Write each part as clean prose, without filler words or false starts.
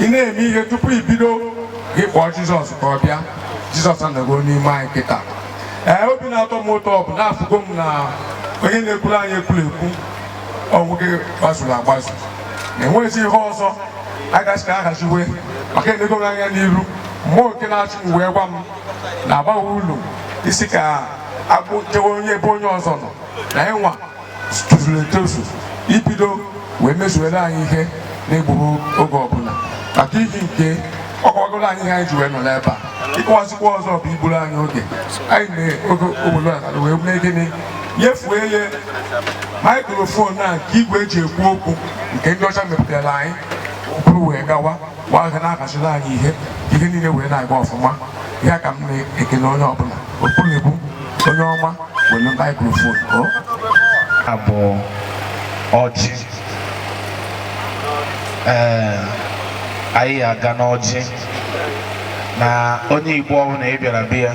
na-eme ihe tupu ibido ịkpọ Jizọs ka ọ bịa. Jizọs anago n'ime anyị kịta. Obi na-atọ m ụtọ bụ na-afụgo m na onye na-ekwuru anyị ekwurekwu ọnwụghị gbazuru agbazu. Na-enweghịzi ihe ọzọ agasị ahaziwe maka enego m anya n'iru. Mmụọ nke na-achị m wee gwa m na-agbaghị ụlọ isi ka jewe onye ebe onye ọzọ nọ na ịnwa tozuru etozu ibido wee mezuere anyị ihe na-egburu oge ọbụla maka ihe nke ọkọgoro anyị ihe anyị ji wee nọ n'ebe a. Ịkọwazikwa ọzọ bụ igburu anyị oge anyị na-oge obodo ala wee mee gịnị nyefue ya maikrofon a nke igwe eji ekwu okwu nke ndị ọcha mepụtara anyị bụrụ wee gawa gbaga na-akachila anyị ihe niile wee na-aga ọfụma. Ihe ka m na-ekele onye ọbụla okpuru onye ọma were maikrofon abụ ọjị. Anyị aga n'ọjị na onye Igbo ọhụrụ na ị bịara bịa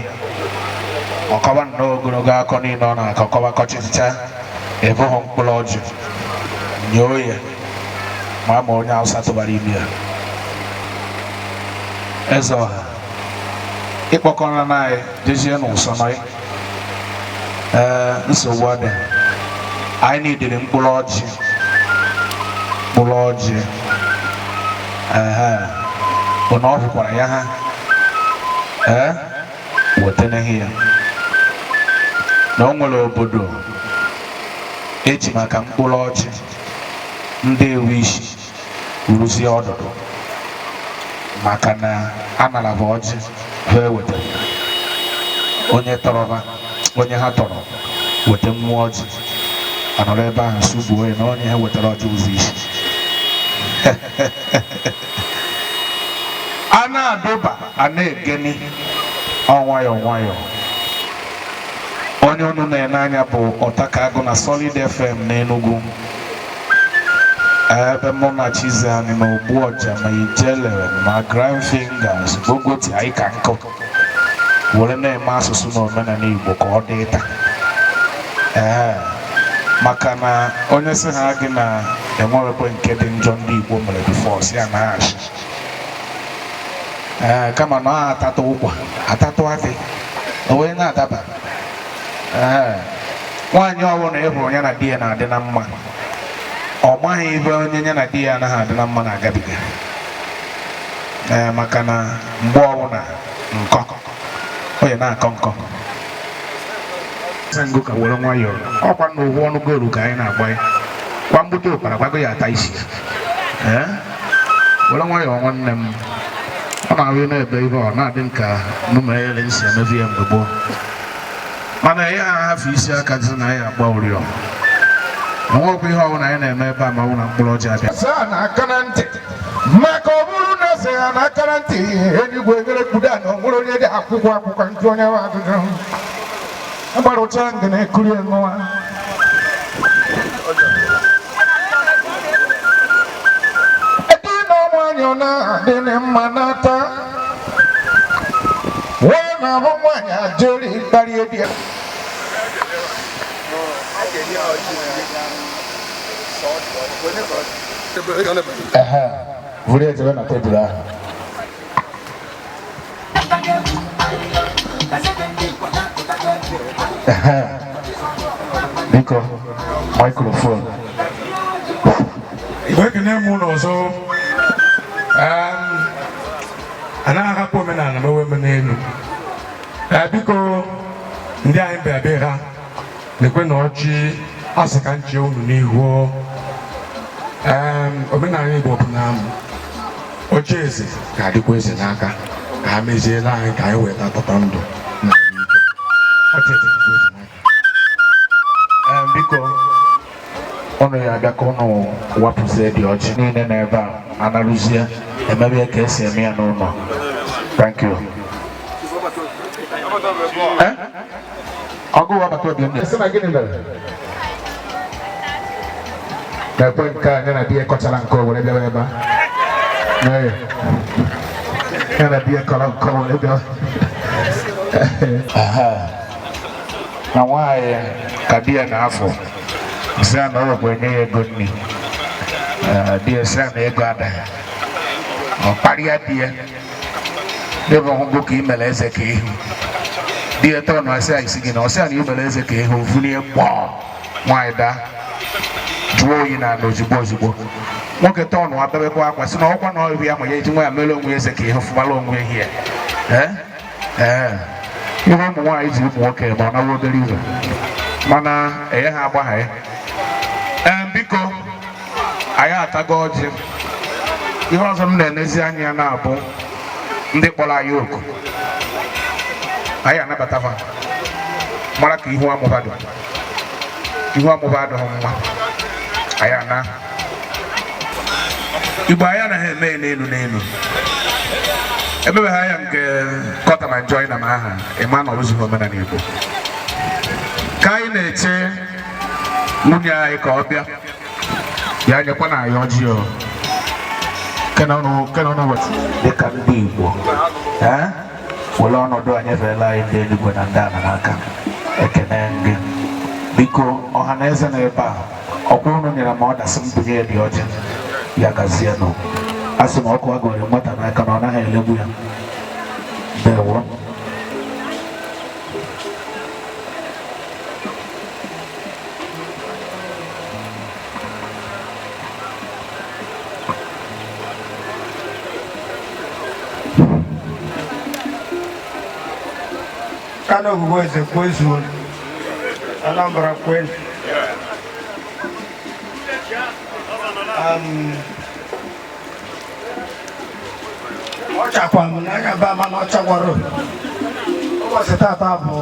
ọkọwa nnọọ ogologo akọ niile ọ na-akọkọwa kọchịcha ebughị mkpụrụ ọjị nyoo ya ma onye Hausa tụbara ime ya. Eze ọha ịkpọkọrọ na anyị jezie n'ụsọ nọ nsogbu adị anyị na-edere mkpụrụ ọjị bụ na ọ hụkwara ya ha weteneghị ya na o nwere obodo eji maka mkpụrụ ọjị ndị ewe isi rụzie ọdụdụ maka na anaraba ọjị ha ewetara onye tọrọba onye ha tọrọ weta mmụọ ọjị anọrọ ebe ahụ sugbuo ya na onye ha wetara ọjị ụzọ isi. A na-adụba a na-egeni nwayọọ nwayọọ. Onye ọnụ na-ene anya bụ Ọtakagụ na Solid FM n'Enugu ebe mụ na Chiziani na Ogbuọja ma Ijele ma Grand Fingers Bogoti anyị ka nkụ were na-eme asụsụ na omenala Igbo ka ọ dị taa. Maka na onye sị ha gị na enwerekwe nke dị njọ ndị Igbo mere bifo si ya na-achị kama na ọ atatụ ụkwa atatụ adị o wee na-adaba. Nwaanyị ọbụla ị hụrụ ya na di ya na-adị na mma ọ maghị ebe onye ya na di ya anaghị adị na mma na-agabiga. Maka na mgbe ọbụla nkọ onye na-akọ nkọ ngo ka were nwayọọ ọkwa na ụgwọ ọnụ goolu ka anyị na-agba ya kwa mgbute ụkpara gbago ya ata isi ya. Were nwayọọ nwanne m ọ na-ahụ na-ebe ibe ọ na-adị nka numere nsi emebi ya mgbe gboo mana ya ahafụ isi aka dị na ya agba oriọ nwekwa ihe ọbụla anyị na-eme ebe a ma ọ na mkpụrụ ọjị abịa na-aka na ntị maka ọ bụrụ na eze ya na-aka na ntị eluigwe nyere kpudo a na ọ nwere onye dị akwụkwọ njụ onye nwe ajụjụ agbara ụcha ndị na-ekuri nwa edi na nwanyị ọ na-adị mma n'ata wee na-ahụ nwanyị ajeri kparịa di ya. Vụrụ ejebe na tebụl ahụ. Biko, microphone. Igwe ekene m ụlọ ọzọ anaghị ahapụ omenala ma ewe n'elu. Biko ndị anyị bịa be ha lekwe na ọjị asị ka nche unu n'ihu. Omenala Igbo bụ na oche eze ga-adịkwa eze n'aka ka ha meziela anyị ka anyị weta tọta ndụ na biko ọnụ ya abịa ka ụnụ wapụzie dị ọjị niile n'ebe a anarụzie emebe ka esi eme ya n'ụlọ. Thank you. Ọgụ wabata obi ndị Esi na gịnị mere? Na-ekwe nke a ya na di ya kọchara nke o were bịawa ebe a. Ya na di ya kọrọ nke o were bịawa. na nwaanyị ka di ya na-afọ si na ọ bụ enye ya ego nri di ya si na ego adaghị ọkparịa di ya ebe ọgwụgwụ ka imere eze ka ihu di ya tọọ na ọsị a isi gị na ọsị a na imere eze ka ihu ofulie kpọọ nwaanyị daa jụọ oyi na ala ozigbo ozigbo nwoke tọọ na abebekwa akwa si na ọkwa na ọrụ ya ma ya eji nwa ya mere onwe eze ka ihu fụbara onwe ehi ya ihe ụmụ nwaanyị ji ụmụ nwoke ma ọ nawa obere iwe mana enye ha agbagha biko anyị atago ọjị ihe ọzọ m na-enezi anya ya na-abụ ndị kpọrọ anyị oku anyị anabatava mara ka ihu amụba adịghị mma anyị ana igbo anyị anaghị eme n'elu emebeghị anya nke kọta ma njọ na m aha ịma na ọrụzighị omenala igbo ka anyị na-eche nwunye anyị ka ọ bịa ya nyekwa na anyị ọjị dịka ndị igbo were ọnọdụ anyị eferela anyị ndị eluigwe na ndị ala n'aka ekene gị biko ọha na eze na ebe a ọkwa unu nyere ma ọ dasị m bunye ya dị ọjị ya gazie nụ a sị m ọkụ agụrụ nwata n'aka na ọ naghị elegbu ya ndewo Kano Buweze Kwezu Anambra Kwen Ọchakwa m n'anya ba mana ọchakwaro ụbọchị tata bụ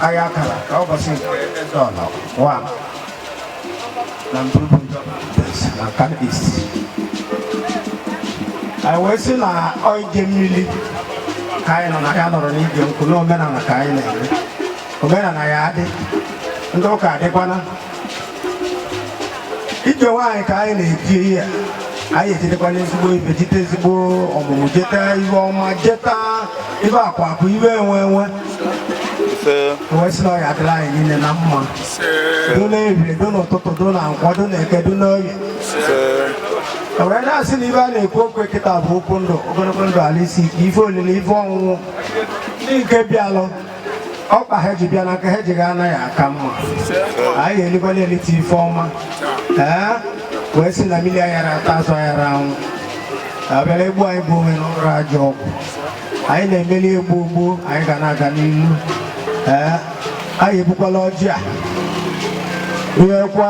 ahịa akara ka ụbọchị dọla wa na mbụbụ na Kano East anyị wee sị na ije mmiri ka anyị nọ na ya nọrọ n'ige nkwụ n'omenala ka anyị na-eme omenala ya adị ndị ụka adịkwana ije nwaanyị ka anyị na-eji ihe anyị ejitekwana ezigbo ibe jite ezigbo ọmụmụ jeta ibe ọma jeta ibe akwakụ ibe enwe wee sị na ọya adịla anyị niile na mma do n'ehihie do n'ụtụtụ do na nkwọ do n'eke do n'oye wee na-asị na ibe a na-ekwu okwu kịta bụ okwu ndụ ogologo ndụ ala isi ike ife olile ife ọnwụnwụ ndị nke bịalụ ọkpa ha ji bịa n'aka ha ji ga anaghị aka mma anyị eligwana elite ife ọma wee sị na mmiri ayara ata azụ ayara anwụ abịara egbu anyị bụ onwe n'ụlọ ajọ ọgwụ anyị na-emeli egbu anyị ga na-aga n'ilu anyị ebukwala ọjị a ruekwa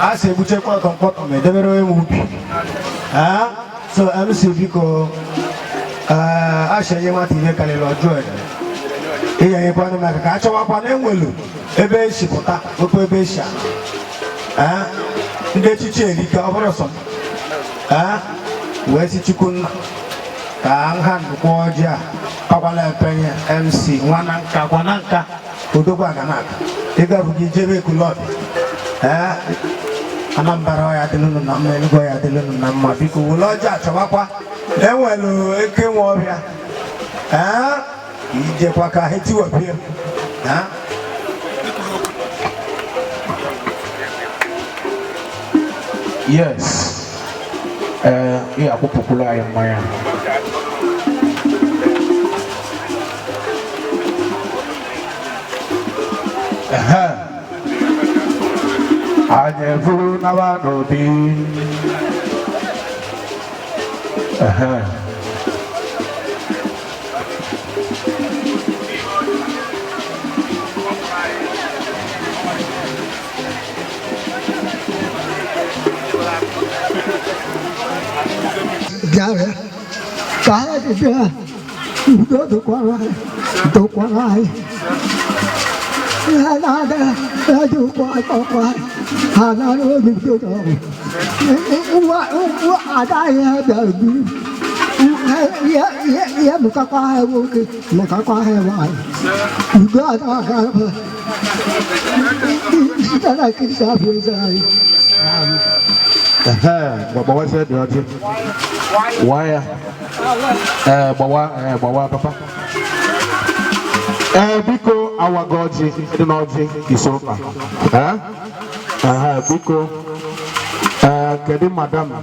a sị egbuchekwa ọtọmkpọtọ ma edebere onye ubi so MC biko ashenye nwata ihe karịrị ọjọọ ihe nyekwanụ maka ka a chọwakwa na enwelu ebe esi pụta okwu ebe esi ndị echichi erika ọ bụrụ sọ wee si chukwu nna ka nha nnukwu ọjị a pakwala epenye MC nwa na nka gwa na nka odogwu aga na aka ịga bụ gị jebe ekulọbị Anambra ya dịlụnụ na mma Enugu ya dịlụnụ na mma biko wụlọ ọjị achọwakwa enwelu eke nwe ọbịa ijekwa ka ha tiwapịa yes ihe akwụpụkwuru anyị mmanya anyị vụrụ nawa n'obi Gare, kaya dia, do kuarai, ada, do kuai, ada do do, ada ya ya muka kuai wai, juga ada apa, kita kita biasa. Bawa saya di aja. Waya. Bawa papa. Biko awagoji edinoji isopa. Biko. Kedi madam.